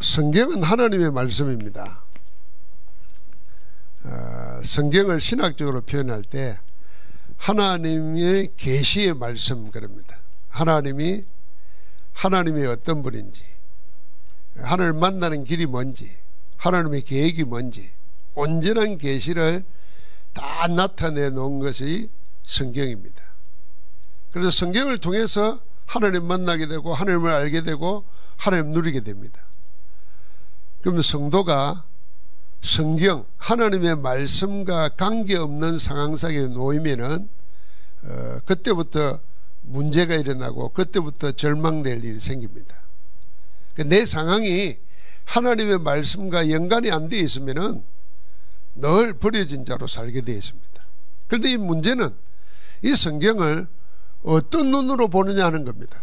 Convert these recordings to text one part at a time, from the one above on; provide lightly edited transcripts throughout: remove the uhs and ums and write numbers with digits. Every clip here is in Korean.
성경은 하나님의 말씀입니다. 성경을 신학적으로 표현할 때 하나님의 계시의 말씀 그럽니다. 하나님이 어떤 분인지, 하나님을 만나는 길이 뭔지, 하나님의 계획이 뭔지 온전한 계시를 다 나타내 놓은 것이 성경입니다. 그래서 성경을 통해서 하나님 만나게 되고 하나님을 알게 되고 하나님 누리게 됩니다. 그러면 성도가 성경, 하나님의 말씀과 관계없는 상황 속에 놓이면은 그때부터 문제가 일어나고 그때부터 절망될 일이 생깁니다. 내 상황이 하나님의 말씀과 연관이 안 되어 있으면은 늘 버려진 자로 살게 되어 있습니다. 그런데 이 문제는 이 성경을 어떤 눈으로 보느냐 하는 겁니다.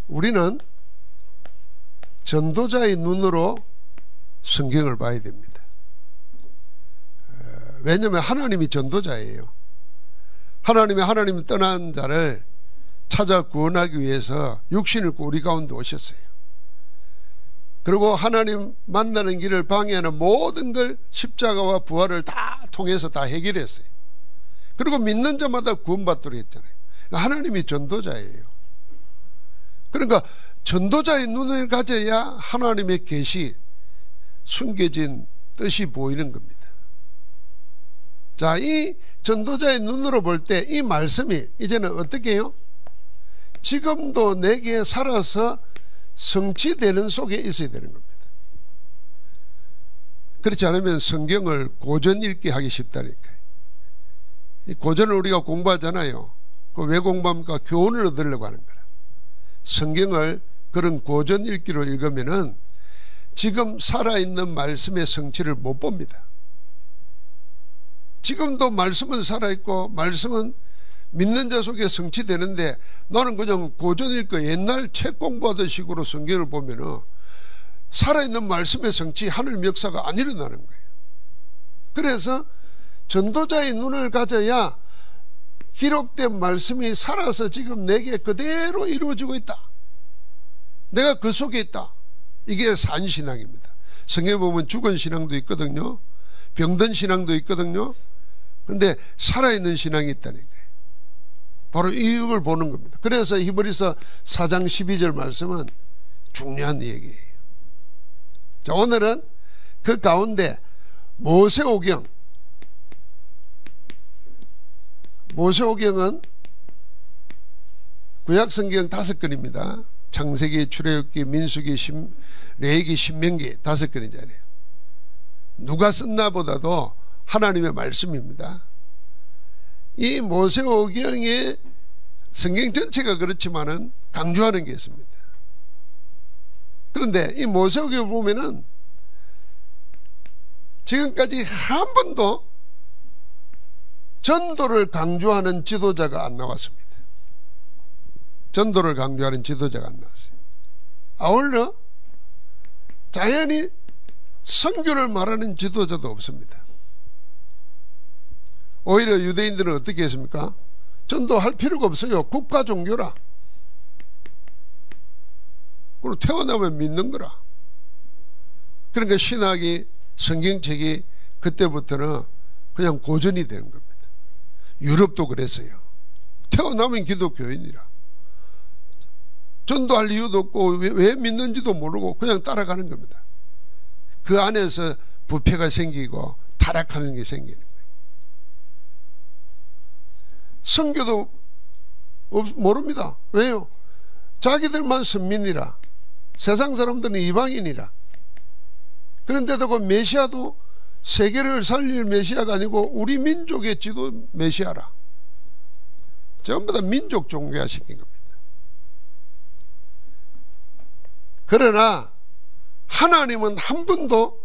우리는 전도자의 눈으로 성경을 봐야 됩니다. 왜냐하면 하나님이 전도자예요. 하나님이 떠난 자를 찾아 구원하기 위해서 육신을 입고 우리 가운데 오셨어요. 그리고 하나님 만나는 길을 방해하는 모든 걸 십자가와 부활을 다 통해서 다 해결했어요. 그리고 믿는 자마다 구원받도록 했잖아요. 하나님이 전도자예요. 그러니까 전도자의 눈을 가져야 하나님의 계시, 숨겨진 뜻이 보이는 겁니다. 자, 이 전도자의 눈으로 볼 때 이 말씀이 이제는 어떻게 해요? 지금도 내게 살아서 성취되는 속에 있어야 되는 겁니다. 그렇지 않으면 성경을 고전 읽기 하기 쉽다니까요. 이 고전을 우리가 공부하잖아요. 왜 공부합니까? 교훈을 얻으려고 하는 거라. 성경을 그런 고전 읽기로 읽으면은 지금 살아있는 말씀의 성취를 못 봅니다. 지금도 말씀은 살아있고 말씀은 믿는 자 속에 성취되는데 나는 그냥 고전 읽고 옛날 책 공부하던 식으로 성경을 보면은 살아있는 말씀의 성취, 하늘 역사가 안 일어나는 거예요. 그래서 전도자의 눈을 가져야 기록된 말씀이 살아서 지금 내게 그대로 이루어지고 있다. 내가 그 속에 있다. 이게 산신앙입니다. 성경에 보면 죽은 신앙도 있거든요. 병든 신앙도 있거든요. 근데 살아있는 신앙이 있다니까요. 바로 이걸 보는 겁니다. 그래서 히브리서 4장 12절 말씀은 중요한 얘기예요. 자, 오늘은 그 가운데 모세오경은 구약성경 5권입니다. 창세기, 출애굽기, 민수기, 레위기, 신명기 5권이잖아요. 누가 썼나 보다도 하나님의 말씀입니다. 이 모세오경의 성경 전체가 그렇지만은 강조하는 게 있습니다. 그런데 이 모세오경을 보면은 지금까지 한 번도 전도를 강조하는 지도자가 안 나왔습니다. 전도를 강조하는 지도자가 안 나왔어요. 아울러 자연히 선교를 말하는 지도자도 없습니다. 오히려 유대인들은 어떻게 했습니까? 전도할 필요가 없어요. 국가 종교라. 그리고 태어나면 믿는 거라. 그러니까 신학이, 성경책이 그때부터는 그냥 고전이 되는 겁니다. 유럽도 그랬어요. 태어나면 기독교인이라. 전도할 이유도 없고 왜 믿는지도 모르고 그냥 따라가는 겁니다. 그 안에서 부패가 생기고 타락하는 게 생기는 거예요. 선교도 모릅니다. 왜요? 자기들만 선민이라, 세상 사람들은 이방인이라. 그런데도 그 메시아도 세계를 살릴 메시아가 아니고 우리 민족의 지도 메시아라. 전부 다 민족 종교화시킨 겁니다. 그러나 하나님은 한 번도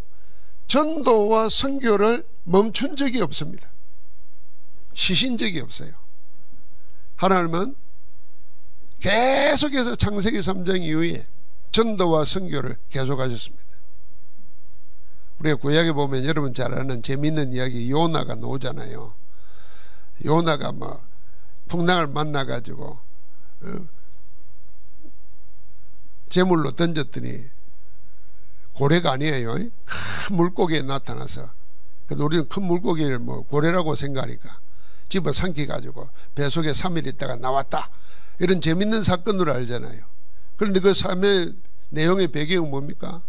전도와 선교를 멈춘 적이 없습니다. 쉬신 적이 없어요. 하나님은 계속해서 창세기 3장 이후에 전도와 선교를 계속하셨습니다. 우리가 구약에 보면 여러분 잘 아는 재미있는 이야기, 요나가 나오잖아요. 요나가 뭐 풍랑을 만나가지고 재물로 던졌더니 고래가 아니에요. 큰 물고기에 나타나서. 근데 우리는 큰 물고기를 뭐 고래라고 생각하니까 집어 삼켜가지고 배 속에 3일 있다가 나왔다. 이런 재밌는 사건으로 알잖아요. 그런데 그 삶의 내용의 배경은 뭡니까?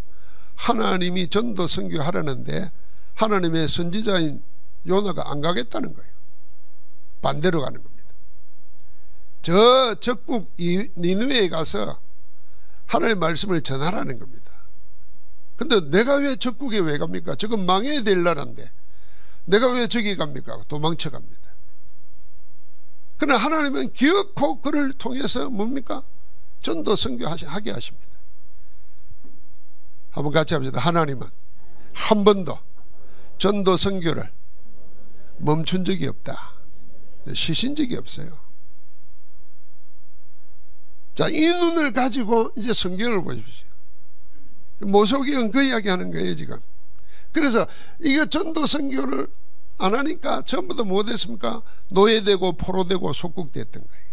하나님이 전도 선교하라는데 하나님의 선지자인 요나가 안 가겠다는 거예요. 반대로 가는 겁니다. 저 적국 니느웨에 가서 하나님의 말씀을 전하라는 겁니다. 근데 내가 왜 적국에 왜 갑니까? 저건 망해야 될 나라인데 내가 왜 저기 갑니까? 도망쳐 갑니다. 그러나 하나님은 기어코 그를 통해서 뭡니까? 전도 선교하게 하십니다. 한번 같이 합시다. 하나님은 한 번도 전도 선교를 멈춘 적이 없다. 쉬신 적이 없어요. 자, 이 눈을 가지고 이제 성경을 보십시오. 모세오경은 그 이야기 하는 거예요, 지금. 그래서 이거 전도 선교를 안 하니까 전부 다 뭐 됐습니까? 노예되고 포로되고 속국됐던 거예요.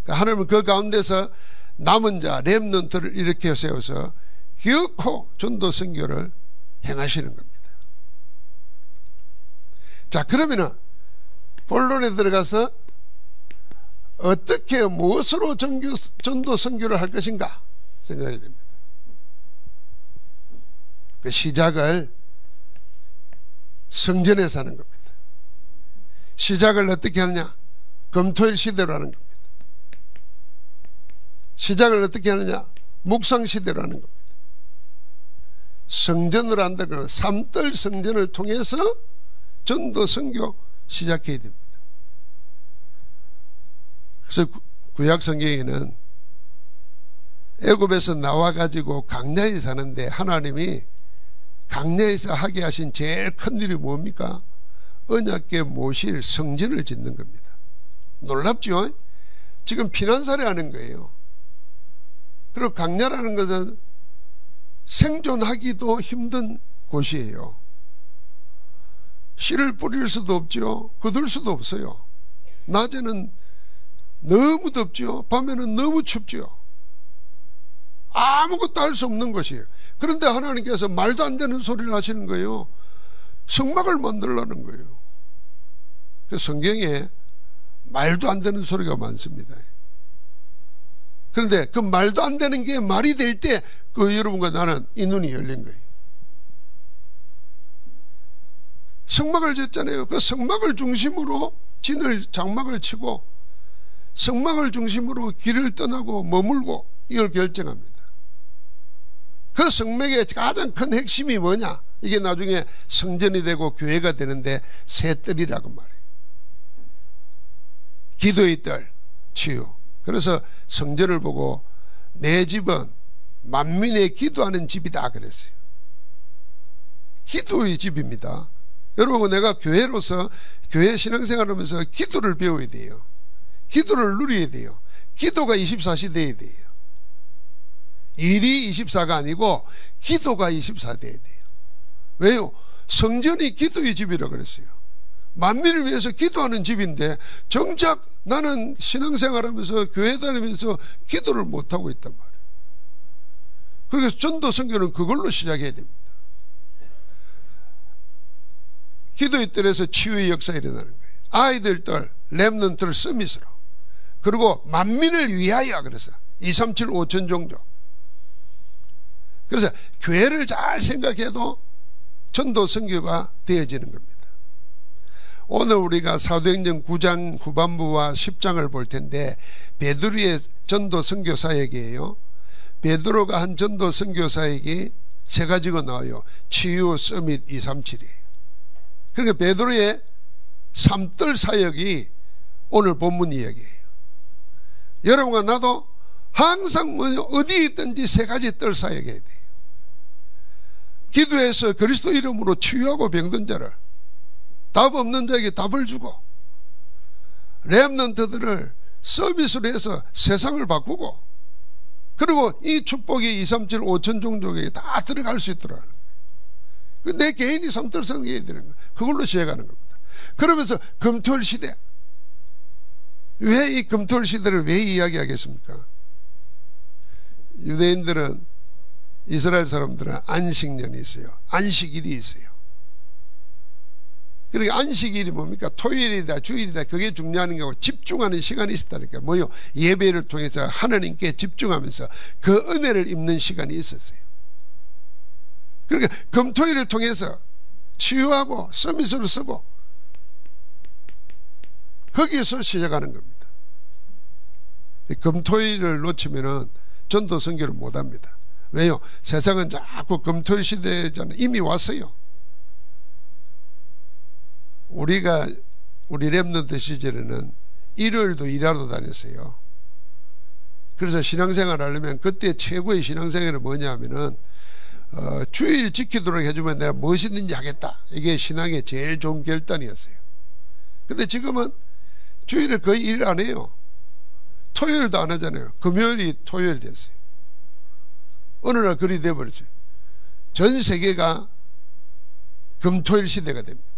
그러니까 하나님은 그 가운데서 남은 자 렘넌트를 이렇게 세워서 기어코 전도 선교를 행하시는 겁니다. 자, 그러면은 본론에 들어가서 어떻게 무엇으로 전도 선교를 할 것인가 생각해야 됩니다. 그 시작을 성전에서 하는 겁니다. 시작을 어떻게 하느냐? 금토일 시대로 하는 겁니다. 시작을 어떻게 하느냐? 묵상 시대로 하는 겁니다. 성전으로 한다는 삼떨 성전을 통해서 전도 선교 시작해야 됩니다. 그래서 구약 성경에는 애굽에서 나와가지고 강야에 사는데 하나님이 강야에서 하게 하신 제일 큰 일이 뭡니까? 언약궤 모실 성전을 짓는 겁니다. 놀랍죠? 지금 피난사를 하는 거예요. 그리고 강야라는 것은 생존하기도 힘든 곳이에요. 씨를 뿌릴 수도 없죠. 거둘 수도 없어요. 낮에는 너무 덥죠. 밤에는 너무 춥죠. 아무것도 할 수 없는 것이에요. 그런데 하나님께서 말도 안 되는 소리를 하시는 거예요. 성막을 만들라는 거예요. 그래서 성경에 말도 안 되는 소리가 많습니다. 그런데 그 말도 안 되는 게 말이 될 때 그 여러분과 나는 이 눈이 열린 거예요. 성막을 짓잖아요. 그 성막을 중심으로 진을 장막을 치고 성막을 중심으로 길을 떠나고 머물고 이걸 결정합니다. 그 성막의 가장 큰 핵심이 뭐냐? 이게 나중에 성전이 되고 교회가 되는데 세 뜰이라고 말해요. 기도의 뜰, 치유. 그래서 성전을 보고 내 집은 만민의 기도하는 집이다 그랬어요. 기도의 집입니다. 여러분, 내가 교회로서 교회 신앙생활하면서 기도를 배워야 돼요. 기도를 누려야 돼요. 기도가 24시대에 돼요. 일이 24가 아니고 기도가 24돼야 돼요. 왜요? 성전이 기도의 집이라 그랬어요. 만민을 위해서 기도하는 집인데 정작 나는 신앙생활하면서 교회 다니면서 기도를 못하고 있단 말이에요. 그래서 전도 선교는 그걸로 시작해야 됩니다. 기도의 뜰에서 치유의 역사가 일어나는 거예요. 아이들 뜰, 렘넌트를 서밋으로, 그리고 만민을 위하여. 그래서 237 5천 종족. 그래서 교회를 잘 생각해도 전도 선교가 되어지는 겁니다. 오늘 우리가 사도행전 9장 후반부와 10장을 볼 텐데 베드로의 전도 선교 사역이에요. 베드로가 한 전도 선교 사역이 세 가지가 나와요. 치유, 서밋, 237이에요. 그러니까 베드로의 삼뜰 사역이 오늘 본문 이야기예요. 여러분과 나도 항상 어디에 있든지 세 가지 뜰 사역해야 돼요. 기도해서 그리스도 이름으로 치유하고 병든 자를, 답 없는 자에게 답을 주고, 렘넌트들을 서비스로 해서 세상을 바꾸고, 그리고 이 축복이 237 5천 종족에게 다 들어갈 수 있도록 하는 거예요. 내 개인이 삼뜰 성경해야 되는 거예요. 그걸로 시작하는 겁니다. 그러면서 금토일 시대, 왜 이 금토일 시대를 왜 이야기하겠습니까? 유대인들은 이스라엘 사람들은 안식년이 있어요. 안식일이 있어요. 그러니까 안식일이 뭡니까? 토요일이다 주일이다 그게 중요한 거고 집중하는 시간이 있었다니까. 뭐요? 예배를 통해서 하나님께 집중하면서 그 은혜를 입는 시간이 있었어요. 그러니까 금토일을 통해서 치유하고 서밋으로 쓰고 거기에서 시작하는 겁니다. 금토일을 놓치면은 전도 선교를 못합니다. 왜요? 세상은 자꾸 금토일 시대잖아요. 이미 왔어요. 우리 랩런트 시절에는 일요일도 일하러 다녔어요. 그래서 신앙생활 하려면 그때 최고의 신앙생활은 뭐냐 하면은 주일 지키도록 해주면 내가 무엇이든지 하겠다. 이게 신앙의 제일 좋은 결단이었어요. 근데 지금은 주일에 거의 일 안 해요. 토요일도 안 하잖아요. 금요일이 토요일 됐어요. 어느 날 그리 돼버렸어요. 전 세계가 금토일 시대가 됩니다.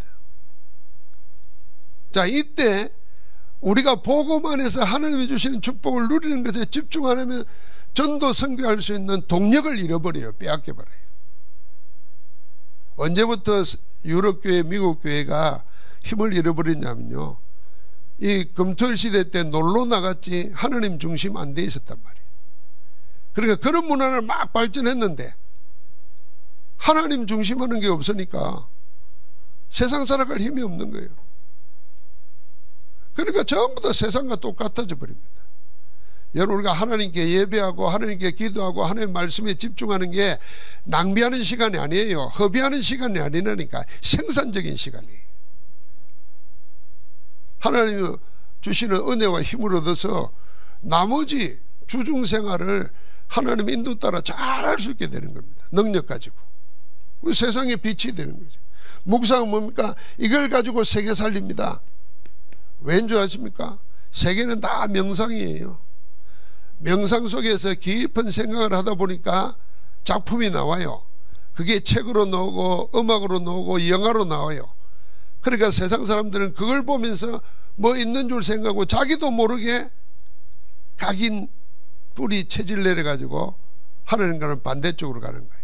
자, 이때 우리가 복음 안에서 하나님이 주시는 축복을 누리는 것에 집중 안 하면 전도 선교할 수 있는 동력을 잃어버려요. 빼앗겨버려요. 언제부터 유럽교회 미국교회가 힘을 잃어버렸냐면요, 이 금토일 시대 때 놀러 나갔지 하나님 중심 안 돼 있었단 말이에요. 그러니까 그런 문화를 막 발전했는데 하나님 중심하는 게 없으니까 세상 살아갈 힘이 없는 거예요. 그러니까 전부 다 세상과 똑같아져 버립니다. 여러분, 우리가 하나님께 예배하고 하나님께 기도하고 하나님 말씀에 집중하는 게 낭비하는 시간이 아니에요. 허비하는 시간이 아니라니까. 생산적인 시간이에요. 하나님이 주시는 은혜와 힘을 얻어서 나머지 주중생활을 하나님 인도 따라 잘 할 수 있게 되는 겁니다. 능력 가지고. 세상에 빛이 되는 거죠. 묵상은 뭡니까? 이걸 가지고 세계 살립니다. 왠 줄 아십니까? 세계는 다 명상이에요. 명상 속에서 깊은 생각을 하다 보니까 작품이 나와요. 그게 책으로 나오고 음악으로 나오고 영화로 나와요. 그러니까 세상 사람들은 그걸 보면서 뭐 있는 줄 생각하고 자기도 모르게 각인 뿌리 체질 내려가지고 하나님과는 반대쪽으로 가는 거예요.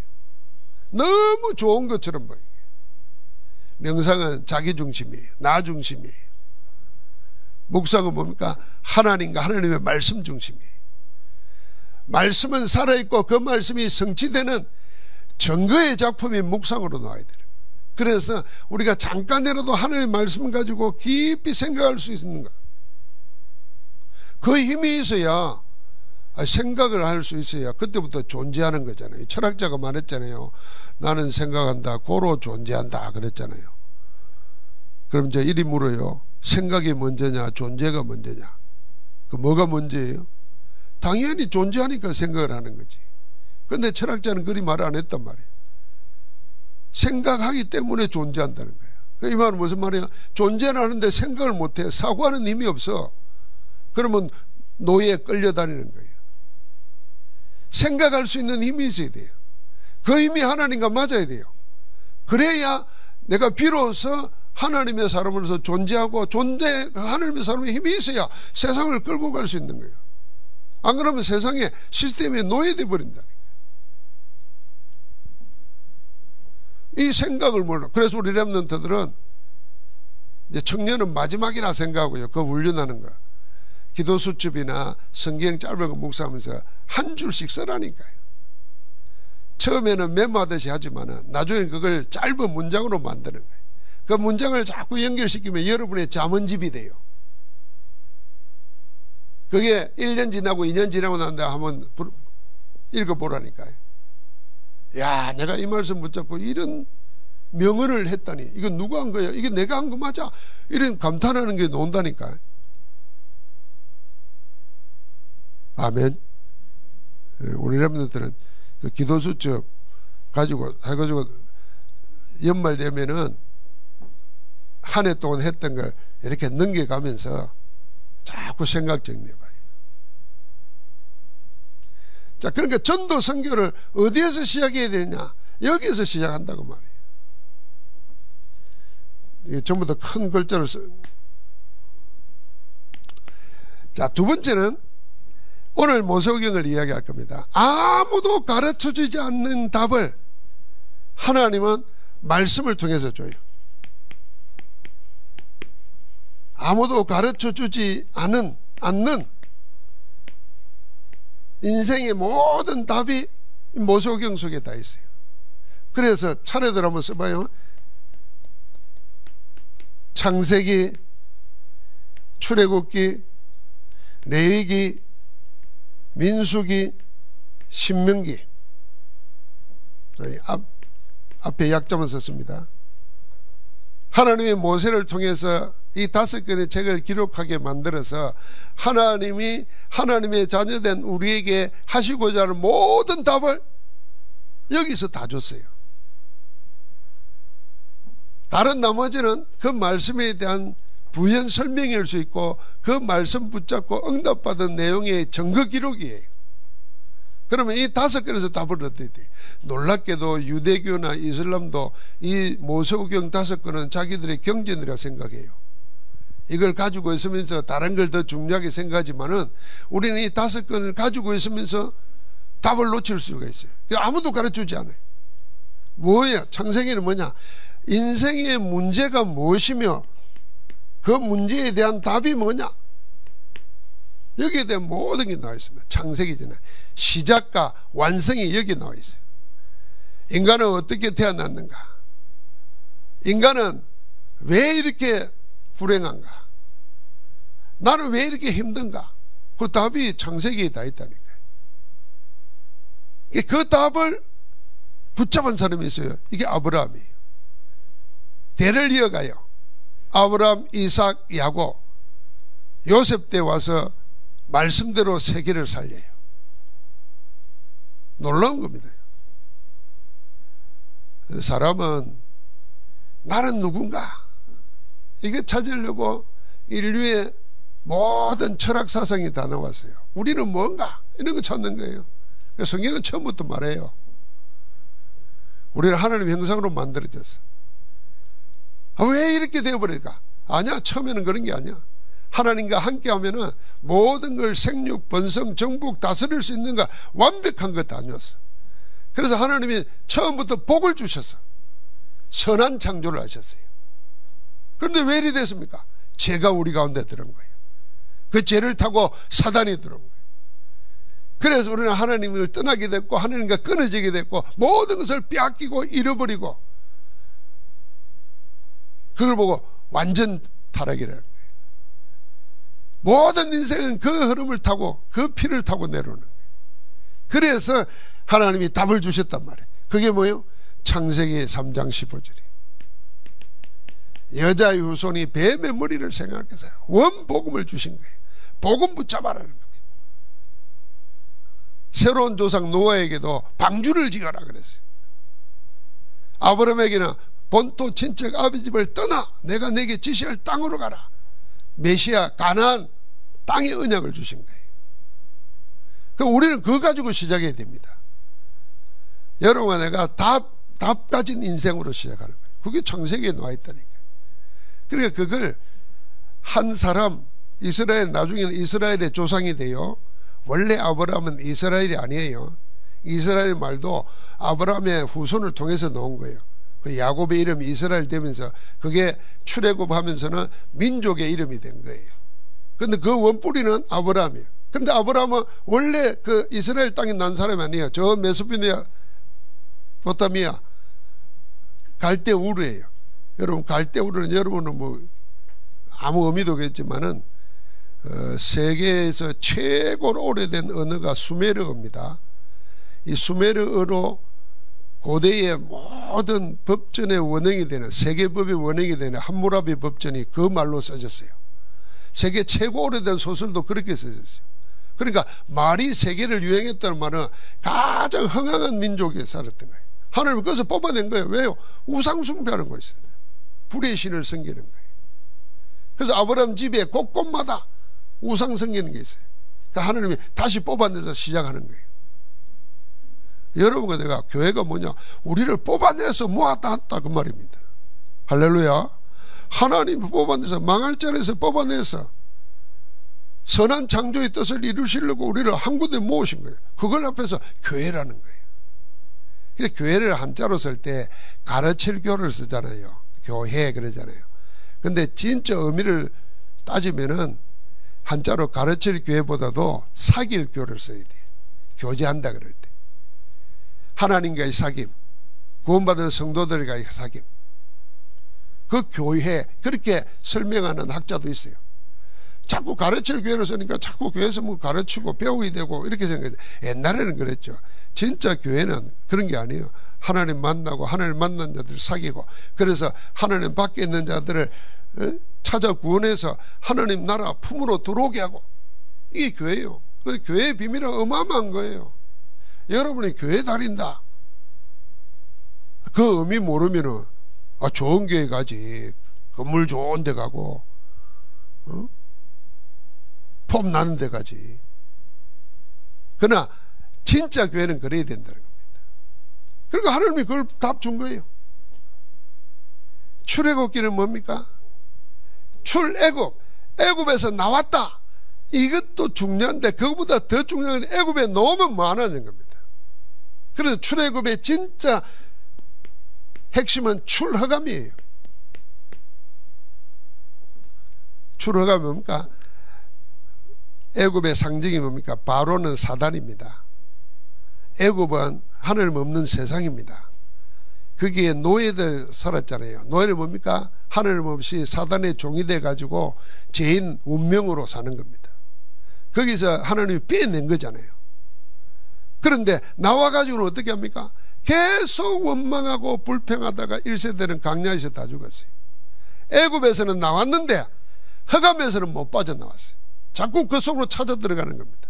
너무 좋은 것처럼 보이게. 명상은 자기 중심이에요. 나 중심이에요. 묵상은 뭡니까? 하나님과 하나님의 말씀 중심이에요. 말씀은 살아있고 그 말씀이 성취되는 증거의 작품이 묵상으로 나와야 되는 거예요. 그래서 우리가 잠깐이라도 하나님의 말씀을 가지고 깊이 생각할 수 있는 거예요. 그 힘이 있어야, 생각을 할 수 있어야 그때부터 존재하는 거잖아요. 철학자가 말했잖아요. 나는 생각한다, 고로 존재한다 그랬잖아요. 그럼 이제 이리 물어요. 생각이 먼저냐 존재가 먼저냐? 그 뭐가 먼저예요? 당연히 존재하니까 생각을 하는 거지. 그런데 철학자는 그리 말 안 했단 말이에요. 생각하기 때문에 존재한다는 거예요. 이 말은 무슨 말이에요? 존재는 하는데 생각을 못해. 사고하는 힘이 없어. 그러면 노예에 끌려다니는 거예요. 생각할 수 있는 힘이 있어야 돼요. 그 힘이 하나님과 맞아야 돼요. 그래야 내가 비로소 하나님의 사람으로서 존재하고 하나님의 사람의 힘이 있어야 세상을 끌고 갈 수 있는 거예요. 안 그러면 세상에 시스템에 노예돼 버린다니까. 이 생각을 몰라. 그래서 우리 랩런트들은 이제 청년은 마지막이라 생각하고요. 그거 훈련하는 거. 기도 수첩이나 성경 짧은 거 묵상하면서 한 줄씩 써라니까요. 처음에는 메모하듯이 하지만은 나중에 그걸 짧은 문장으로 만드는 거예요. 그 문장을 자꾸 연결시키면 여러분의 잠언집이 돼요. 그게 1년 지나고 2년 지나고 난데 한번 읽어보라니까요. 야, 내가 이 말씀 붙잡고 이런 명언을 했다니, 이건 누가 한 거야? 이게 내가 한 거 맞아? 이런 감탄하는 게 나온다니까요. 아멘. 우리 랩런트들은 그 기도수첩 가지고 해가지고 연말 되면은 한 해 동안 했던 걸 이렇게 넘겨가면서 자꾸 생각 정리해봐요. 자, 그러니까 전도 선교를 어디에서 시작해야 되냐? 여기에서 시작한다고 말이에요. 이게 전부 다 큰 글자로 자, 두 번째는 오늘 모세오경을 이야기할 겁니다. 아무도 가르쳐주지 않는 답을 하나님은 말씀을 통해서 줘요. 아무도 가르쳐주지 않는 인생의 모든 답이 모세오경 속에 다 있어요. 그래서 차례대로 한번 써봐요. 창세기, 출애굽기, 레위기, 민수기, 신명기. 앞에 약점을 썼습니다. 하나님의 모세를 통해서 이 5권의 책을 기록하게 만들어서 하나님이 하나님의 자녀된 우리에게 하시고자 하는 모든 답을 여기서 다 줬어요. 다른 나머지는 그 말씀에 대한 부연 설명일 수 있고 그 말씀 붙잡고 응답받은 내용의 증거 기록이에요. 그러면 이 5권에서 답을 얻어야 돼요. 놀랍게도 유대교나 이슬람도 이 모세오경 5권은 자기들의 경전이라 생각해요. 이걸 가지고 있으면서 다른 걸 더 중요하게 생각하지만은 우리는 이 5권을 가지고 있으면서 답을 놓칠 수가 있어요. 아무도 가르쳐주지 않아요. 뭐야? 창세기는 뭐냐? 인생의 문제가 무엇이며 그 문제에 대한 답이 뭐냐? 여기에 대한 모든 게 나와 있습니다. 창세기잖아요. 시작과 완성이 여기 나와 있어요. 인간은 어떻게 태어났는가? 인간은 왜 이렇게 불행한가? 나는 왜 이렇게 힘든가? 그 답이 창세기에 다 있다니까요. 그 답을 붙잡은 사람이 있어요. 이게 아브라함이에요. 대를 이어가요. 아브라함, 이삭, 야곱, 요셉 때 와서 말씀대로 세계를 살려요. 놀라운 겁니다. 사람은 나는 누군가 이게 찾으려고 인류의 모든 철학 사상이 다 나왔어요. 우리는 뭔가 이런 거 찾는 거예요. 성경은 처음부터 말해요. 우리는 하나님의 형상으로 만들어졌어. 왜 이렇게 되어버릴까? 아니야, 처음에는 그런 게 아니야. 하나님과 함께 하면은 모든 걸 생육, 번성, 정복, 다스릴 수 있는 거 완벽한 것 다 줬어. 그래서 하나님이 처음부터 복을 주셨어. 선한 창조를 하셨어요. 그런데 왜 이리 됐습니까? 죄가 우리 가운데 들어온 거예요. 그 죄를 타고 사단이 들어온 거예요. 그래서 우리는 하나님을 떠나게 됐고 하나님과 끊어지게 됐고 모든 것을 빼앗기고 잃어버리고 그걸 보고 완전 타락이라는 거예요. 모든 인생은 그 흐름을 타고 그 피를 타고 내려오는 거예요. 그래서 하나님이 답을 주셨단 말이에요. 그게 뭐예요? 창세기 3장 15절이에요. 여자의 후손이 뱀의 머리를 생각해서 원복음을 주신 거예요. 복음 붙잡아라는 겁니다. 새로운 조상 노아에게도 방주를 지어라 그랬어요. 아브라함에게는 본토 친척 아비 집을 떠나 내가 내게 지시할 땅으로 가라. 메시아 가나안 땅의 언약을 주신 거예요. 그럼 우리는 그거 가지고 시작해야 됩니다. 여러분과 내가 답 가진 인생으로 시작하는 거예요. 그게 창세기에 나와 있다니까요. 그러니까 그걸 한 사람 이스라엘 나중에는 이스라엘의 조상이 돼요. 원래 아브라함은 이스라엘이 아니에요. 이스라엘 말도 아브라함의 후손을 통해서 나온 거예요. 그 야곱의 이름이 이스라엘 되면서 그게 출애굽하면서는 민족의 이름이 된 거예요. 그런데 그 원뿌리는 아브라함이에요. 그런데 아브라함은 원래 그 이스라엘 땅에 난 사람이 아니에요. 저 메소포타미아 갈대 우르예요. 여러분 갈대 우르는 여러분은 뭐 아무 의미도 없겠지만은 세계에서 최고로 오래된 언어가 수메르어입니다. 이 수메르어로 고대의 모든 법전의 원형이 되는 세계법의 원형이 되는 함무라비 법전이 그 말로 써졌어요. 세계 최고 오래된 소설도 그렇게 써졌어요. 그러니까 말이 세계를 유행했다는 말은 가장 흥황한 민족에 살았던 거예요. 하나님은 그것을 뽑아낸 거예요. 왜요? 우상 숭배하는 거였어요. 불의 신을 섬기는 거예요. 그래서 아브라함 집에 곳곳마다 우상 섬기는 게 있어요. 그러니까 하나님이 다시 뽑아내서 시작하는 거예요. 여러분과 내가 교회가 뭐냐? 우리를 뽑아내서 모았다 했다 그 말입니다. 할렐루야. 하나님이 뽑아내서 망할 자리에서 뽑아내서 선한 창조의 뜻을 이루시려고 우리를 한 군데 모으신 거예요. 그걸 앞에서 교회라는 거예요. 그래서 교회를 한자로 쓸 때 가르칠 교를 쓰잖아요. 교회 그러잖아요. 근데 진짜 의미를 따지면은 한자로 가르칠 교회보다도 사귈 교를 써야 돼요. 교제한다 그럴 때. 하나님과의 사귐, 구원받은 성도들과의 사귐, 그 교회, 그렇게 설명하는 학자도 있어요. 자꾸 가르칠 교회를 쓰니까 자꾸 교회에서 뭐 가르치고 배우게 되고 이렇게 생각해요. 옛날에는 그랬죠. 진짜 교회는 그런 게 아니에요. 하나님 만나고 하나님 만난 자들 사귀고, 그래서 하나님 밖에 있는 자들을 찾아 구원해서 하나님 나라 품으로 들어오게 하고, 이게 교회예요. 그래서 교회의 비밀은 어마어마한 거예요. 여러분이 교회 다닌다, 그 의미 모르면은 좋은 교회 가지, 건물 좋은 데 가고 폼 나는 데 가지. 그러나 진짜 교회는 그래야 된다는 겁니다. 그러니까 하나님이 그걸 답 준 거예요. 출애굽기는 뭡니까? 출애굽, 애굽에서 나왔다, 이것도 중요한데 그것보다 더 중요한 건 애굽에 넣으면 뭐하냐는 겁니다. 그래서 출애굽의 진짜 핵심은 출허감이에요. 출허감이 뭡니까? 애굽의 상징이 뭡니까? 바로는 사단입니다. 애굽은 하나님 없는 세상입니다. 거기에 노예들 살았잖아요. 노예는 뭡니까? 하나님 없이 사단의 종이 돼가지고 죄인 운명으로 사는 겁니다. 거기서 하나님이 빼낸 거잖아요. 그런데 나와가지고는 어떻게 합니까? 계속 원망하고 불평하다가 1세대는 광야에서 다 죽었어요. 애굽에서는 나왔는데 흑암에서는 못 빠져나왔어요. 자꾸 그 속으로 찾아 들어가는 겁니다.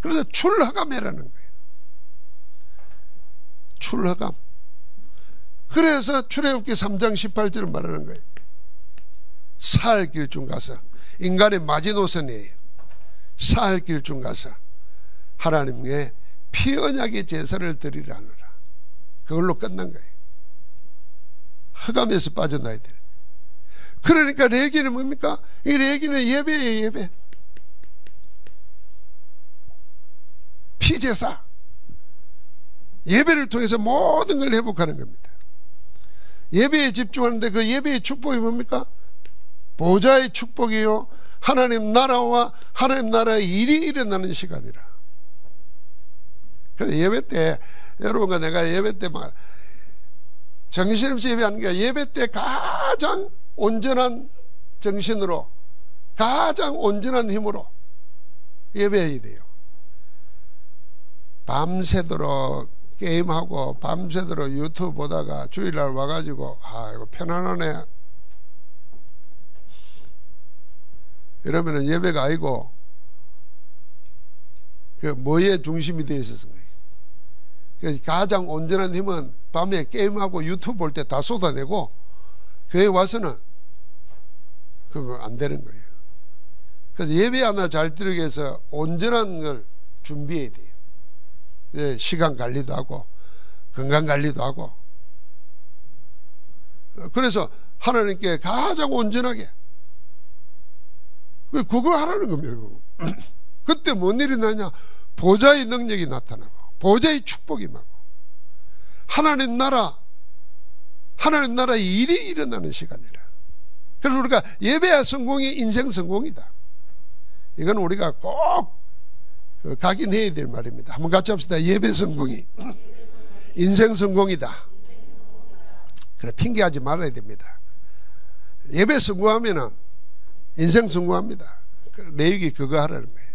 그래서 출허감이라는 거예요. 출허감. 그래서 출애굽기 3장 18절을 말하는 거예요. 사흘 길중 가서, 인간의 마지노선이에요. 사흘 길중 가서 하나님께 피 언약의 제사를 드리라 하느라. 그걸로 끝난 거예요. 흑암에서 빠져나야 되는. 그러니까 레기는 뭡니까? 이 레기는 예배예요. 예배. 피제사. 예배를 통해서 모든 걸 회복하는 겁니다. 예배에 집중하는데 그 예배의 축복이 뭡니까? 보좌의 축복이요, 하나님 나라와 하나님 나라의 일이 일어나는 시간이라. 그래, 예배 때 여러분과 내가 예배 때 막 정신없이 예배하는 게, 예배 때 가장 온전한 정신으로, 가장 온전한 힘으로 예배해야 돼요. 밤새도록 게임하고 밤새도록 유튜브 보다가 주일날 와가지고 이거 편안하네 이러면은 예배가 아니고 그 뭐에 중심이 되어 있었던 거예요. 그래서 가장 온전한 힘은 밤에 게임하고 유튜브 볼 때 다 쏟아내고 교회 와서는 그거 안 되는 거예요. 그래서 예배 하나 잘 드리기 위해서 온전한 걸 준비해야 돼요. 시간 관리도 하고 건강 관리도 하고. 그래서 하나님께 가장 온전하게 그거 하라는 겁니다. 그때 뭔 일이 나냐? 보좌의 능력이 나타나고 보좌의 축복이 임하고 하나님 나라의 일이 일어나는 시간이라. 그래서 우리가 예배야 성공이 인생 성공이다. 이건 우리가 꼭 각인해야 될 말입니다. 한번 같이 합시다. 예배 성공이 인생 성공이다. 그래, 핑계하지 말아야 됩니다. 예배 성공하면은 인생 성공합니다. 레위기 그거 하라는 거예요.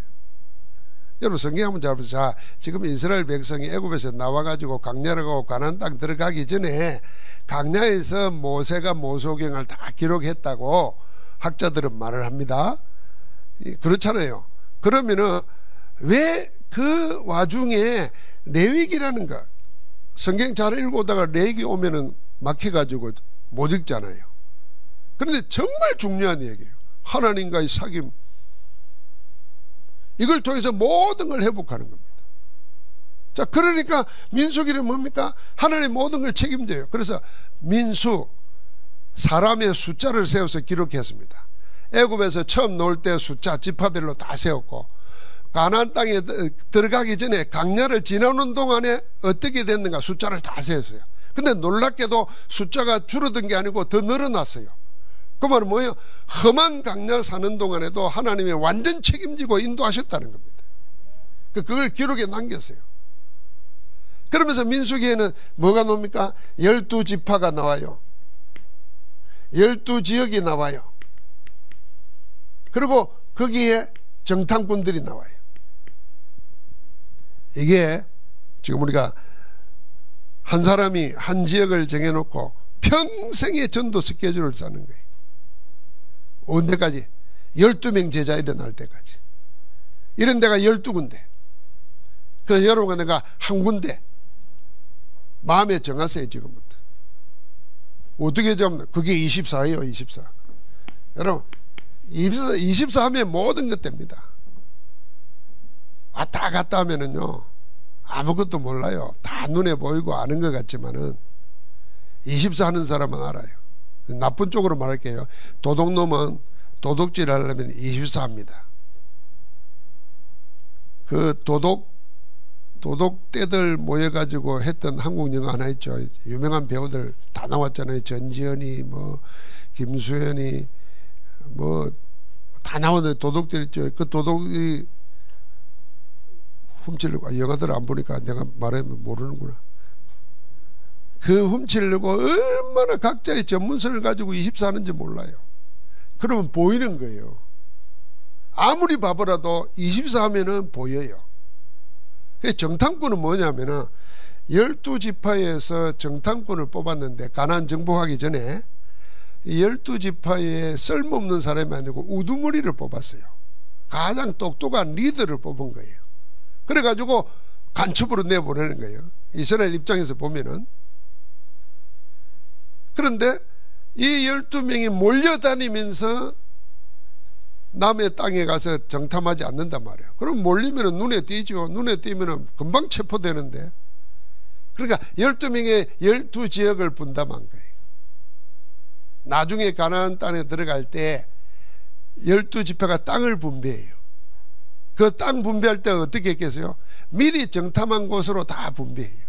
여러분 성경 한번 잘 보세요. 자, 지금 이스라엘 백성이 애굽에서 나와가지고 광야를 가고 가나안 땅 들어가기 전에 광야에서 모세가 모소경을 다 기록했다고 학자들은 말을 합니다. 그렇잖아요. 그러면은 왜 그 와중에 레위기라는 거, 성경 잘 읽어오다가 레위기 오면은 막혀가지고 못 읽잖아요. 그런데 정말 중요한 얘기예요. 하나님과의 사귐, 이걸 통해서 모든 걸 회복하는 겁니다. 자, 그러니까 민수기는 뭡니까? 하나님 모든 걸 책임져요. 그래서 민수, 사람의 숫자를 세워서 기록했습니다. 애굽에서 처음 놓을 때 숫자 지파별로 다 세웠고, 가나안 땅에 들어가기 전에 강야를 지나오는 동안에 어떻게 됐는가 숫자를 다 세웠어요. 근데 놀랍게도 숫자가 줄어든 게 아니고 더 늘어났어요. 그 말은 뭐예요? 험한 강야 사는 동안에도 하나님이 완전 책임지고 인도하셨다는 겁니다. 그걸 기록에 남겼어요. 그러면서 민수기에는 뭐가 나옵니까? 12지파가 나와요. 12지역이 나와요. 그리고 거기에 정탐꾼들이 나와요. 이게 지금 우리가 한 사람이 한 지역을 정해놓고 평생의 전도 스케줄을 짜는 거예요. 언제까지? 12명 제자 일어날 때까지. 이런 데가 12군데. 그래서 여러분과 내가 한 군데 마음에 정하세요. 지금부터. 어떻게 좀 그게 24예요. 24. 여러분 24 하면 모든 것 됩니다. 왔다 갔다 하면은요 아무것도 몰라요. 다 눈에 보이고 아는 것 같지만은 24 하는 사람은 알아요. 나쁜 쪽으로 말할게요. 도둑놈은 도둑질 하려면 24 합니다. 그 도둑떼들 모여가지고 했던 한국 영화 하나 있죠. 유명한 배우들 다 나왔잖아요. 전지현이 뭐 김수현이 뭐 다 나오는 도둑들 있죠. 그 도둑이 훔치려고, 영화들 안 보니까 내가 말하면 모르는구나. 그 훔치려고 얼마나 각자의 전문성을 가지고 24 하는지 몰라요. 그러면 보이는 거예요. 아무리 바보라도 24 하면은 보여요. 정탐꾼은 뭐냐면은 12지파에서 정탐꾼을 뽑았는데, 가나안 정복하기 전에 12지파에 쓸모없는 사람이 아니고 우두머리를 뽑았어요. 가장 똑똑한 리더를 뽑은 거예요. 그래가지고 간첩으로 내보내는 거예요. 이스라엘 입장에서 보면은. 그런데 이 12명이 몰려다니면서 남의 땅에 가서 정탐하지 않는단 말이에요. 그럼 몰리면 눈에 띄죠. 눈에 띄면 금방 체포되는데. 그러니까 12명의 12지역을 분담한 거예요. 나중에 가나안 땅에 들어갈 때 12지파가 땅을 분배해요. 그 땅 분배할 때 어떻게 했겠어요? 미리 정탐한 곳으로 다 분배해요.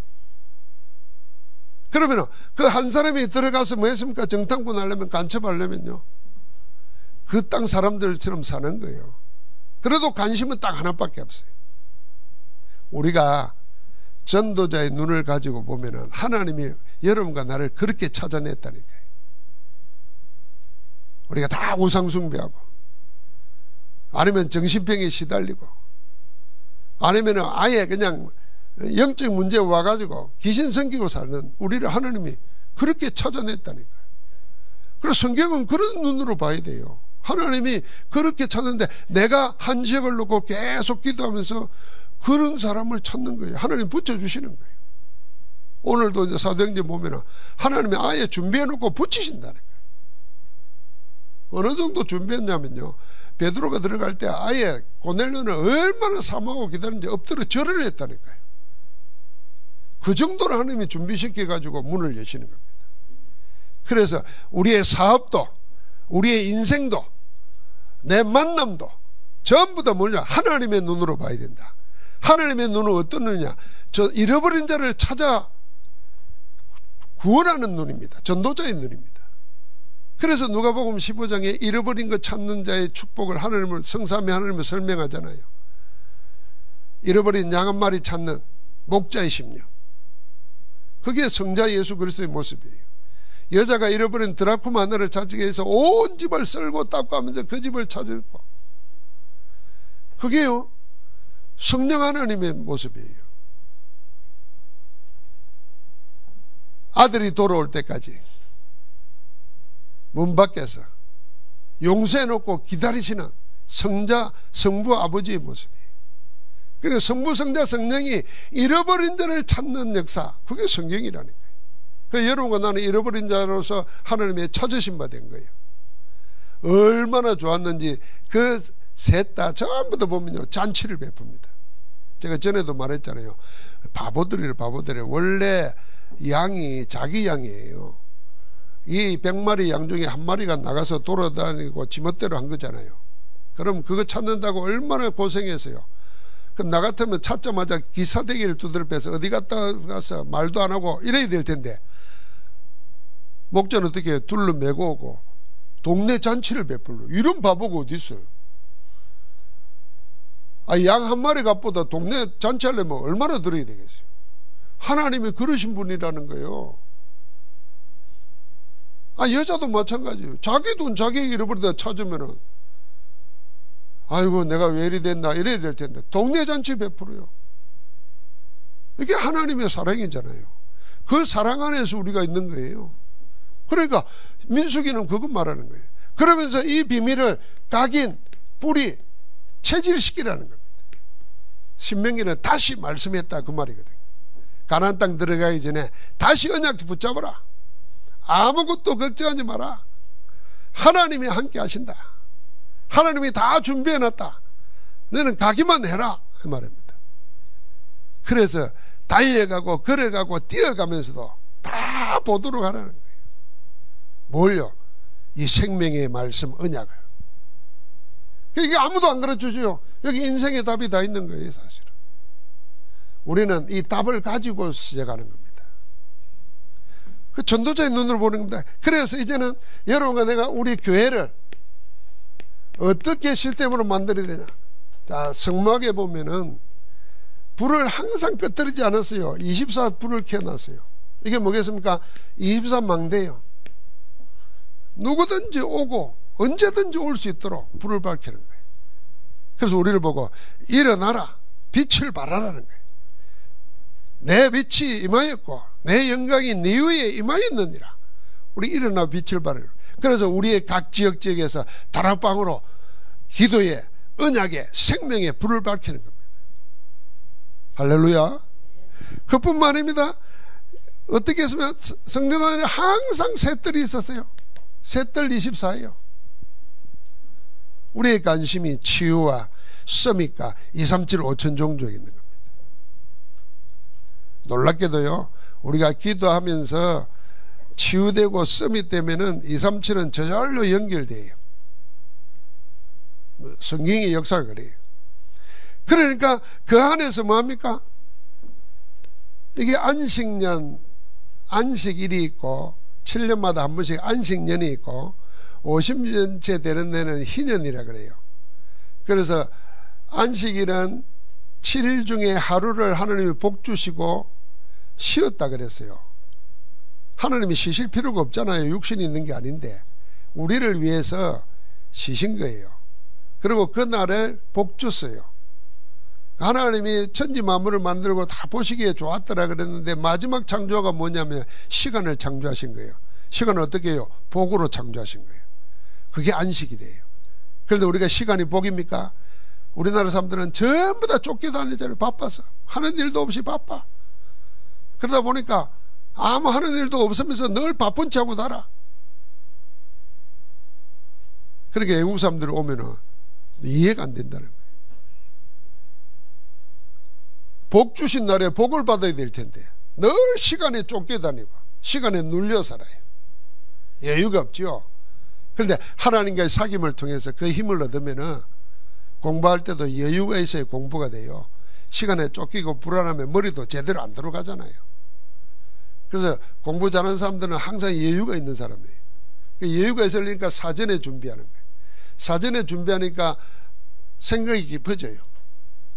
그러면 그 한 사람이 들어가서 뭐 했습니까? 정탐꾼 하려면, 간첩하려면요, 그 땅 사람들처럼 사는 거예요. 그래도 관심은 딱 하나밖에 없어요. 우리가 전도자의 눈을 가지고 보면은 하나님이 여러분과 나를 그렇게 찾아냈다니까요. 우리가 다 우상숭배하고, 아니면 정신병에 시달리고, 아니면 아예 그냥 영적 문제 와가지고 귀신 섬기고 사는 우리를 하나님이 그렇게 찾아냈다니까요. 그래서 성경은 그런 눈으로 봐야 돼요. 하나님이 그렇게 찾는데 내가 한 지역을 놓고 계속 기도하면서 그런 사람을 찾는 거예요. 하나님 붙여주시는 거예요. 오늘도 이제 사도행전 보면은 하나님이 아예 준비해놓고 붙이신다는 거예요. 어느 정도 준비했냐면요, 베드로가 들어갈 때 아예 고넬료는 얼마나 사모하고 기다리는지 엎드려 절을 했다니까요. 그 정도로 하나님이 준비시켜 가지고 문을 여시는 겁니다. 그래서 우리의 사업도, 우리의 인생도, 내 만남도 전부 다 뭐냐? 하나님의 눈으로 봐야 된다. 하나님의 눈은 어떤 눈이냐? 저 잃어버린 자를 찾아 구원하는 눈입니다. 전도자의 눈입니다. 그래서 누가복음 15장에 잃어버린 것 찾는 자의 축복을 하나님을, 성삼위 하나님을 설명하잖아요. 잃어버린 양 한 마리 찾는 목자의 심령, 그게 성자 예수 그리스도의 모습이에요. 여자가 잃어버린 드라쿠마 하나를 찾기 위해서 온 집을 쓸고 닦고 하면서 그 집을 찾았고, 그게요 성령 하나님의 모습이에요. 아들이 돌아올 때까지 문 밖에서 용서해놓고 기다리시는 성자, 성부, 아버지의 모습이에요. 그러니까 성부, 성자, 성령이 잃어버린 자를 찾는 역사, 그게 성경이라니까요. 그래서 여러분과 나는 잃어버린 자로서 하나님의 찾으신 바 된 거예요. 얼마나 좋았는지 그 셋 다 전부 다 보면요 잔치를 베풉니다. 제가 전에도 말했잖아요. 바보들이래. 원래 양이 자기 양이에요. 이 100마리 양 중에 한 마리가 나가서 돌아다니고 지멋대로 한 거잖아요. 그럼 그거 찾는다고 얼마나 고생했어요. 그럼 나 같으면 찾자마자 기사대기를 두드려 빼서 어디 갔다 가서 말도 안 하고 이래야 될 텐데, 목자는 어떻게 둘러매고 오고 동네 잔치를 베풀러. 이런 바보가 어디 있어요. 양 한 마리 값보다 동네 잔치하려면 얼마나 들어야 되겠어요. 하나님이 그러신 분이라는 거예요. 여자도 마찬가지예요. 자기 돈 자기 잃어버리다 찾으면은 아이고 내가 왜 이리 됐나 이래야 될 텐데 동네 잔치 베풀어요. 이게 하나님의 사랑이잖아요. 그 사랑 안에서 우리가 있는 거예요. 그러니까 민수기는 그것 말하는 거예요. 그러면서 이 비밀을 각인, 뿌리, 체질시키라는 겁니다. 신명기는 다시 말씀했다 그 말이거든요. 가나안 땅 들어가기 전에 다시 언약 붙잡아라. 아무것도 걱정하지 마라. 하나님이 함께 하신다. 하나님이 다 준비해놨다. 너는 가기만 해라 그 말입니다. 그래서 달려가고 걸어가고 뛰어가면서도 다 보도록 하라는 거예요. 뭘요? 이 생명의 말씀 언약을. 이게 아무도 안 가르쳐줘요. 여기 인생의 답이 다 있는 거예요. 사실은 우리는 이 답을 가지고 시작하는 겁니다. 그 전도자의 눈으로 보는 겁니다. 그래서 이제는 여러분과 내가 우리 교회를 어떻게 시스템으로 만들어야 되냐. 자, 성막에 보면은 불을 항상 끄트리지 않았어요. 24 불을 켜놨어요. 이게 뭐겠습니까? 24망대예요. 누구든지 오고 언제든지 올 수 있도록 불을 밝히는 거예요. 그래서 우리를 보고 일어나라, 빛을 발하라는 거예요. 내 빛이 임하였고 내 영광이 네 위에 임하였느니라. 우리 일어나 빛을 발하라. 그래서 우리의 각 지역에서 다락방으로 기도에, 언약에, 생명에 불을 밝히는 겁니다. 할렐루야. 그뿐만 아닙니다. 어떻게 했으면 성전 안에 항상 셋들이 있었어요. 셋들 24예요. 우리의 관심이 치유와 서밋과 237 5천 종족에 있는 겁니다. 놀랍게도요, 우리가 기도하면서 치유되고 서밋되면은 237은 저절로 연결돼요. 성경의 역사가 그래요. 그러니까 그 안에서 뭐합니까? 이게 안식년, 안식일이 있고 7년마다 한 번씩 안식년이 있고 50년째 되는 데는 희년이라 그래요. 그래서 안식일은 7일 중에 하루를 하나님이 복 주시고 쉬었다 그랬어요. 하나님이 쉬실 필요가 없잖아요. 육신이 있는 게 아닌데 우리를 위해서 쉬신 거예요. 그리고 그날을 복 줬어요. 하나님이 천지 만물을 만들고 다 보시기에 좋았더라 그랬는데 마지막 창조가 뭐냐면 시간을 창조하신 거예요. 시간을 어떻게 해요? 복으로 창조하신 거예요. 그게 안식이래요. 그런데 우리가 시간이 복입니까? 우리나라 사람들은 전부 다 쫓겨다니잖아요. 바빠서 하는 일도 없이 바빠. 그러다 보니까 아무 하는 일도 없으면서 늘 바쁜 척 하고 살아. 그렇게 외국 사람들이 오면은 이해가 안 된다는 거예요. 복 주신 날에 복을 받아야 될 텐데 늘 시간에 쫓겨다니고 시간에 눌려 살아요. 여유가 없죠. 그런데 하나님과의 사귐을 통해서 그 힘을 얻으면은 공부할 때도 여유가 있어야 공부가 돼요. 시간에 쫓기고 불안하면 머리도 제대로 안 들어가잖아요. 그래서 공부 잘하는 사람들은 항상 여유가 있는 사람이에요. 여유가 있으니까 사전에 준비하는 거예요. 사전에 준비하니까 생각이 깊어져요.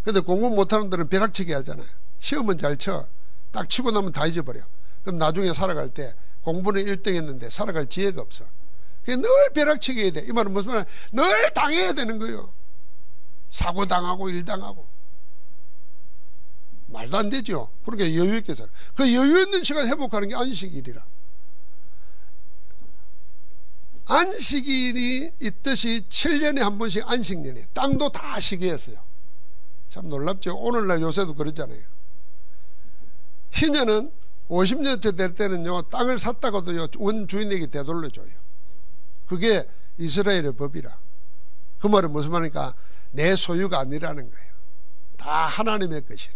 근데 공부 못하는 분들은 벼락치기 하잖아요. 시험은 잘 쳐. 딱 치고 나면 다 잊어버려. 그럼 나중에 살아갈 때 공부는 1등 했는데 살아갈 지혜가 없어. 늘 벼락치기 해야 돼. 이 말은 무슨 말이야? 늘 당해야 되는 거예요. 사고 당하고 일 당하고. 말도 안 되죠. 그렇게 여유 있게 살아. 그 여유 있는 시간 회복하는 게 안식일이라. 안식일이 있듯이 7년에 한 번씩 안식년이에요. 땅도 다 시기했어요. 참 놀랍죠. 오늘날 요새도 그러잖아요. 희년은 50년째 될 때는요, 땅을 샀다가도요, 원주인에게 되돌려줘요. 그게 이스라엘의 법이라. 그 말은 무슨 말입니까? 내 소유가 아니라는 거예요. 다 하나님의 것이라.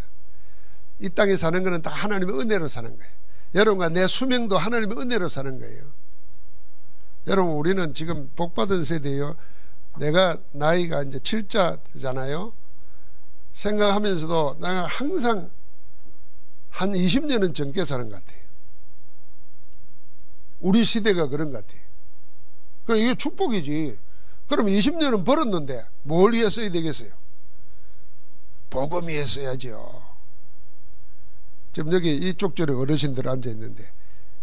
이 땅에 사는 거는 다 하나님의 은혜로 사는 거예요. 여러분과 내 수명도 하나님의 은혜로 사는 거예요. 여러분, 우리는 지금 복받은 세대예요. 내가 나이가 이제 7자잖아요. 생각하면서도 내가 항상 한 20년은 젊게 사는 것 같아요. 우리 시대가 그런 것 같아요. 그러니까 이게 축복이지. 그럼 20년은 벌었는데 뭘 위해 써야 되겠어요? 복음 위해 써야죠. 지금 여기 이쪽 절에 어르신들 앉아 있는데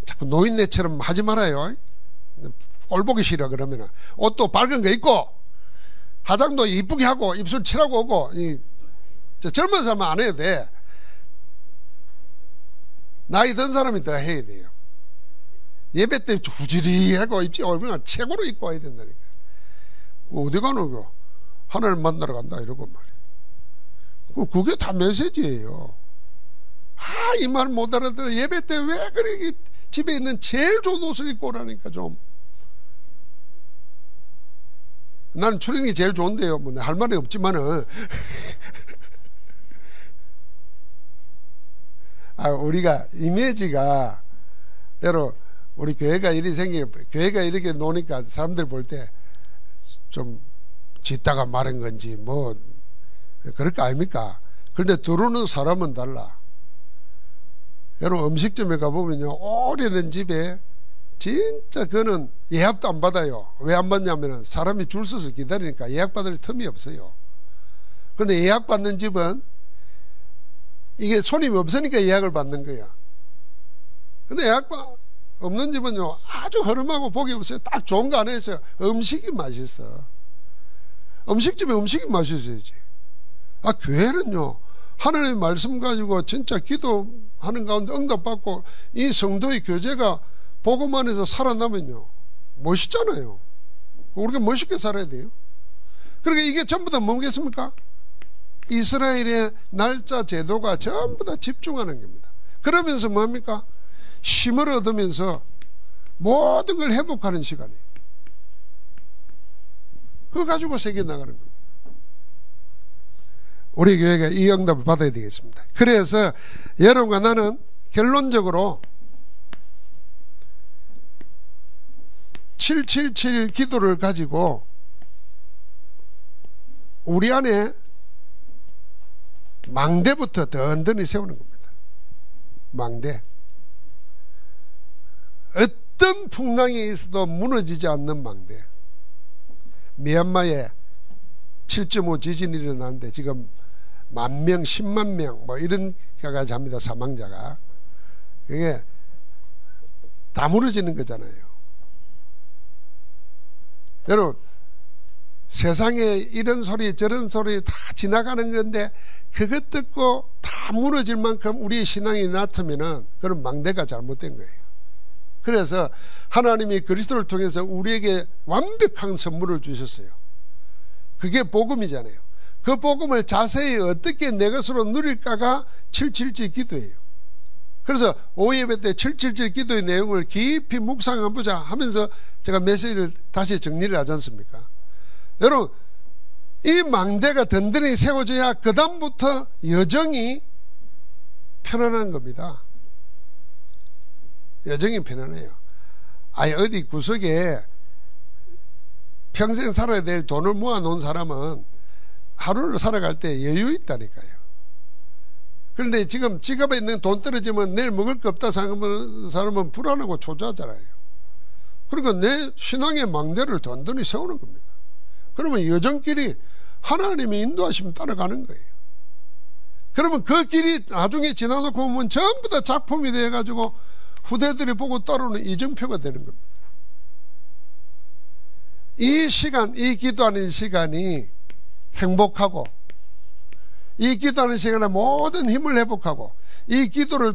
자꾸 노인네처럼 하지 말아요. 꼴 보기 싫어. 그러면 옷도 밝은 거 입고 화장도 이쁘게 하고 입술 칠하고 오고, 젊은 사람은 안 해도 돼. 나이 든 사람이 더 해야 돼요. 예배 때 후지리 하고 입지 얼마나 최고로 입고 와야 된다니까. 어디 가노? 하나님 만나러 간다 이러고 말이야. 그게 다 메시지예요. 이 말 못 알아들어. 예배 때 왜 그렇게 집에 있는 제일 좋은 옷을 입고 오라니까 좀. 나는 추리닝이 제일 좋은데요. 뭐 할 말이 없지만은. 우리가 이미지가, 여러분, 우리 교회가 교회가 이렇게 노니까 사람들 볼 때 좀 짓다가 마른 건지 뭐 그럴 거 아닙니까? 그런데 들어오는 사람은 달라. 여러분, 음식점에 가보면요, 오래된 집에 진짜 그거는 예약도 안 받아요. 왜 안 받냐면은 사람이 줄 서서 기다리니까 예약받을 틈이 없어요. 그런데 예약받는 집은 이게 손님이 없으니까 예약을 받는 거야. 근데 예약 없는 집은요, 아주 허름하고 복이 없어요. 딱 좋은 거 안에 있어요. 음식이 맛있어. 음식집에 음식이 맛있어야지. 교회는요, 하나님의 말씀 가지고 진짜 기도하는 가운데 응답받고 이 성도의 교제가 복음 안에서 살아나면요, 멋있잖아요. 우리가 멋있게 살아야 돼요. 그러니까 이게 전부 다 뭐겠습니까? 이스라엘의 날짜 제도가 전부 다 집중하는 겁니다. 그러면서 뭡니까? 힘을 얻으면서 모든 걸 회복하는 시간이에요. 그거 가지고 세계 나가는 겁니다. 우리 교회가 이 응답을 받아야 되겠습니다. 그래서 여러분과 나는 결론적으로 777 기도를 가지고 우리 안에 망대부터 든든히 세우는 겁니다. 망대. 어떤 풍랑이 있어도 무너지지 않는 망대. 미얀마에 7.5 지진이 일어났는데 지금 10,000명, 10만 명 뭐 이런 까지 합니다. 사망자가. 그게 다 무너지는 거잖아요. 여러분, 세상에 이런 소리 저런 소리 다 지나가는 건데 그것 듣고 다 무너질 만큼 우리의 신앙이 낮으면은 그런 망대가 잘못된 거예요. 그래서 하나님이 그리스도를 통해서 우리에게 완벽한 선물을 주셨어요. 그게 복음이잖아요. 그 복음을 자세히 어떻게 내 것으로 누릴까가 777 기도예요. 그래서 오예배 때 777 기도의 내용을 깊이 묵상해보자 하면서 제가 메시지를 다시 정리를 하지 않습니까? 여러분, 이 망대가 든든히 세워져야 그 다음부터 여정이 편안한 겁니다. 여정이 편안해요. 어디 구석에 평생 살아야 될 돈을 모아놓은 사람은 하루를 살아갈 때 여유 있다니까요. 그런데 지금 지갑에 있는 돈 떨어지면 내일 먹을 거 없다 생각하는 사람은 불안하고 초조하잖아요. 그러니까 내 신앙의 망대를 든든히 세우는 겁니다. 그러면 여정길이 하나님의 인도하시면 따라가는 거예요. 그러면 그 길이 나중에 지나놓고 보면 전부 다 작품이 돼가지고 후대들이 보고 따르는 이정표가 되는 겁니다. 이 시간, 이 기도하는 시간이 행복하고, 이 기도하는 시간에 모든 힘을 회복하고, 이 기도를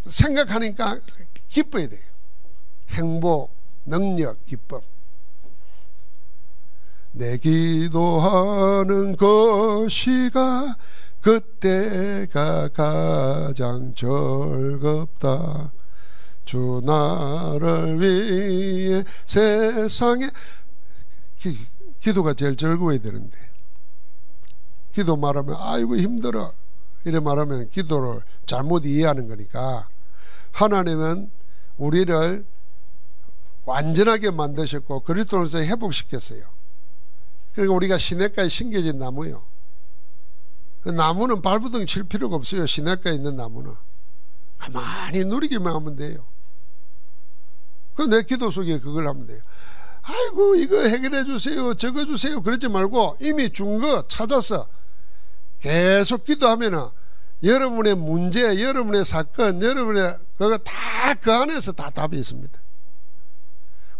생각하니까 기뻐야 돼요. 행복, 능력, 기쁨. 내 기도하는 것이가 그때가 가장 즐겁다. 주 나를 위해 세상에 기도가 제일 즐거워야 되는데, 기도 말하면 아이고 힘들어 이래 말하면 기도를 잘못 이해하는 거니까, 하나님은 우리를 완전하게 만드셨고 그리스도로서 회복시켰어요. 그러니까 우리가 시냇가에 심겨진 나무요. 그 나무는 발부둥 칠 필요가 없어요. 시냇가에 있는 나무는 가만히 누리기만 하면 돼요. 그 내 기도 속에 그걸 하면 돼요. 아이고 이거 해결해 주세요, 저거 주세요 그러지 말고 이미 준 거 찾아서 계속 기도하면은 여러분의 문제, 여러분의 사건, 여러분의 그거 다 그 안에서 다 답이 있습니다.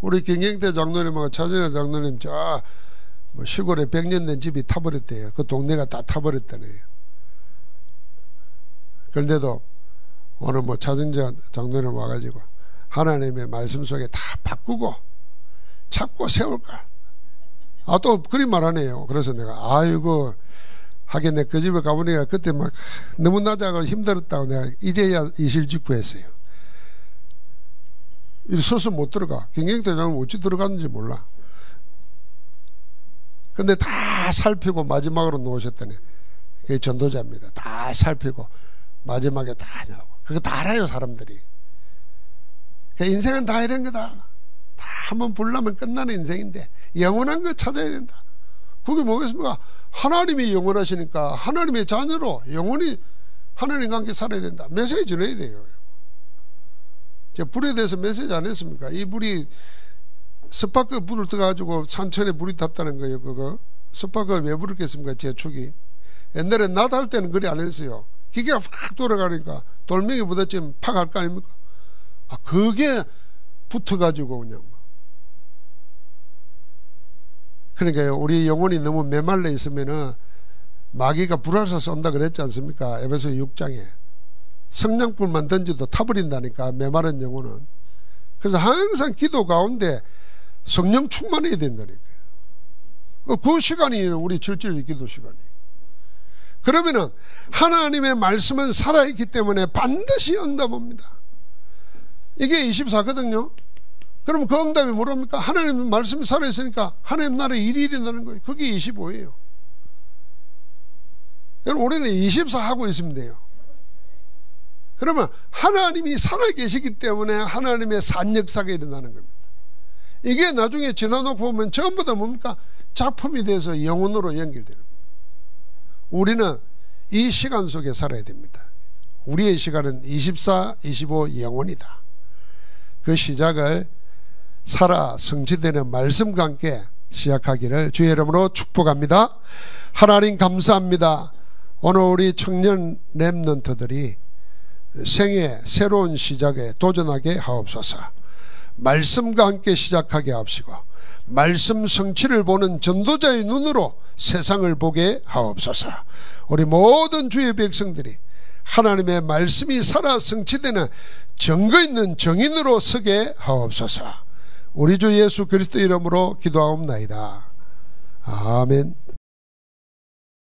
우리 김경태 장로님하고 차정현 장로님 저 뭐 시골에 100년 된 집이 타버렸대요. 그 동네가 다 타버렸다네요. 그런데도 오늘 뭐 차정현 장로님 와가지고 하나님의 말씀 속에 다 바꾸고 찾고 세울까. 아, 또 그리 말하네요. 그래서 내가 아이고 하긴 내가 그 집에 가보니까 그때 막 너무 낮아가지고 힘들었다고 내가 이제야 이실직고했어요. 이 서서 못 들어가. 김경태 장로는 어찌 들어갔는지 몰라. 근데 다 살피고 마지막으로 놓으셨더니 그게 전도자입니다. 다 살피고 마지막에 다 하냐고. 그거 다 알아요 사람들이. 그러니까 인생은 다 이런 거다. 다 한번 불나면 끝나는 인생인데 영원한 거 찾아야 된다. 그게 뭐겠습니까? 하나님이 영원하시니까 하나님의 자녀로 영원히 하나님과 함께 살아야 된다. 메시지 전해야 돼요. 제가 불에 대해서 메시지 안 했습니까? 이 불이 스파크 불을 떠가지고 산천에 불이 탔다는 거예요. 그거 스파크가 왜 불었겠습니까? 제축이 옛날에 나도 할 때는 그리 안 했어요. 기계가 확 돌아가니까 돌멩이 부딪히면 팍 할 거 아닙니까? 아, 그게 붙어가지고 그냥 그러니까요, 우리 영혼이 너무 메말라 있으면은 마귀가 불알서 쏜다 그랬지 않습니까? 에베소 6장에 성냥불만 던져도 타버린다니까, 메마른 영혼은. 그래서 항상 기도 가운데 성령 충만해야 된다니까요. 그 시간이 우리 절제의 기도 시간이. 그러면은 하나님의 말씀은 살아있기 때문에 반드시 응답합니다. 이게 24거든요. 그럼 그 응답이 뭐랍니까? 하나님의 말씀이 살아있으니까 하나님 나라의 일이 일어나는 거예요. 그게 25예요. 여러분, 우리는 24 하고 있으면 돼요. 그러면 하나님이 살아계시기 때문에 하나님의 산역사가 일어나는 겁니다. 이게 나중에 지나놓고 보면 전부 다 뭡니까? 작품이 돼서 영혼으로 연결되는 겁니다. 우리는 이 시간 속에 살아야 됩니다. 우리의 시간은 24, 25 영혼이다. 그 시작을 살아 성취되는 말씀과 함께 시작하기를 주의 이름으로 축복합니다. 하나님 감사합니다. 오늘 우리 청년 렘넌트들이 생애 새로운 시작에 도전하게 하옵소서. 말씀과 함께 시작하게 하옵시고 말씀 성취를 보는 전도자의 눈으로 세상을 보게 하옵소서. 우리 모든 주의 백성들이 하나님의 말씀이 살아 성취되는 증거 있는 정인으로 서게 하옵소서. 우리 주 예수 그리스도 이름으로 기도하옵나이다. 아멘.